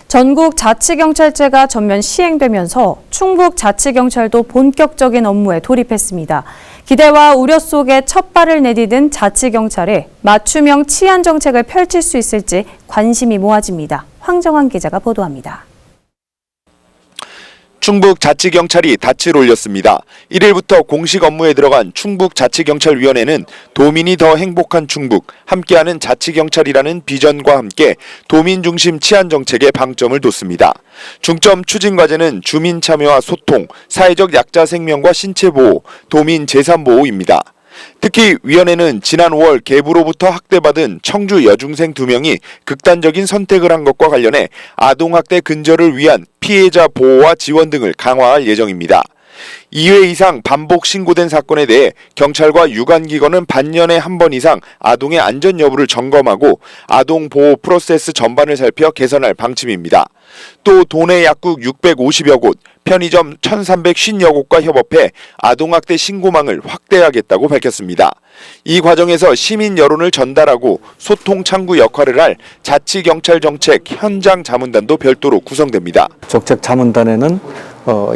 전국 자치경찰제가 전면 시행되면서 충북자치경찰도 본격적인 업무에 돌입했습니다. 기대와 우려 속에 첫 발을 내디딘 자치경찰에 맞춤형 치안 정책을 펼칠 수 있을지 관심이 모아집니다. 황정환 기자가 보도합니다. 충북자치경찰이 닻을 올렸습니다. 1일부터 공식 업무에 들어간 충북자치경찰위원회는 도민이 더 행복한 충북, 함께하는 자치경찰이라는 비전과 함께 도민 중심 치안 정책에 방점을 뒀습니다. 중점 추진 과제는 주민 참여와 소통, 사회적 약자 생명과 신체 보호, 도민 재산 보호입니다. 특히 위원회는 지난 5월 계부로부터 학대받은 청주 여중생 2명이 극단적인 선택을 한 것과 관련해 아동학대 근절을 위한 피해자 보호와 지원 등을 강화할 예정입니다. 2회 이상 반복 신고된 사건에 대해 경찰과 유관기관은 반년에 한 번 이상 아동의 안전 여부를 점검하고 아동 보호 프로세스 전반을 살펴 개선할 방침입니다. 또 도내 약국 650여 곳, 편의점 1,350여 곳과 협업해 아동학대 신고망을 확대하겠다고 밝혔습니다. 이 과정에서 시민 여론을 전달하고 소통 창구 역할을 할 자치경찰정책 현장 자문단도 별도로 구성됩니다. 정책 자문단에는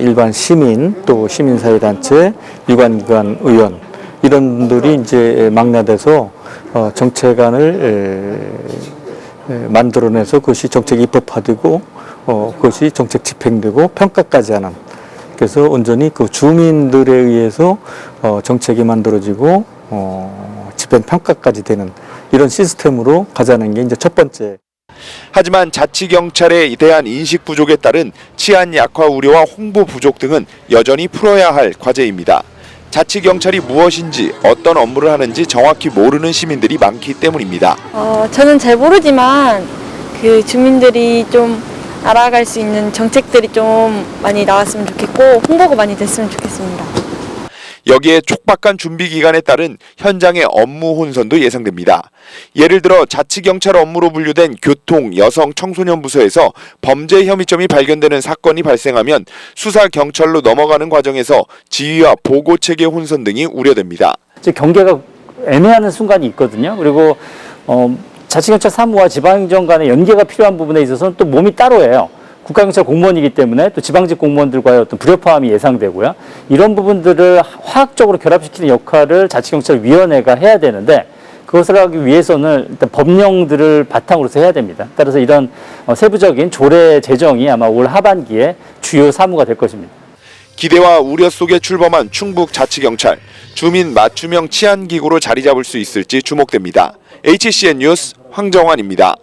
일반 시민, 또 시민사회단체, 유관기관 의원 이런 분들이 이제 망라돼서 정책안을 만들어내서 그것이 정책이 입법화되고 그것이 정책 집행되고 평가까지 하는, 그래서 온전히 그 주민들에 의해서 정책이 만들어지고 집행 평가까지 되는 이런 시스템으로 가자는 게 이제 첫 번째. 하지만 자치경찰에 대한 인식 부족에 따른 치안 약화 우려와 홍보 부족 등은 여전히 풀어야 할 과제입니다. 자치경찰이 무엇인지 어떤 업무를 하는지 정확히 모르는 시민들이 많기 때문입니다. 저는 잘 모르지만 그 주민들이 좀 알아갈 수 있는 정책들이 좀 많이 나왔으면 좋겠고 홍보가 많이 됐으면 좋겠습니다. 여기에 촉박한 준비 기간에 따른 현장의 업무 혼선도 예상됩니다. 예를 들어 자치경찰 업무로 분류된 교통, 여성, 청소년 부서에서 범죄 혐의점이 발견되는 사건이 발생하면 수사경찰로 넘어가는 과정에서 지휘와 보고체계 혼선 등이 우려됩니다. 경계가 애매한 순간이 있거든요. 그리고 자치경찰 사무와 지방행정 간의 연계가 필요한 부분에 있어서는 또 몸이 따로예요. 국가경찰 공무원이기 때문에 또 지방직 공무원들과의 어떤 불협화음이 예상되고요. 이런 부분들을 화학적으로 결합시키는 역할을 자치경찰위원회가 해야 되는데, 그것을 하기 위해서는 일단 법령들을 바탕으로서 해야 됩니다. 따라서 이런 세부적인 조례 제정이 아마 올 하반기에 주요 사무가 될 것입니다. 기대와 우려 속에 출범한 충북자치경찰, 주민 맞춤형 치안기구로 자리 잡을 수 있을지 주목됩니다. HCN 뉴스 황정환입니다.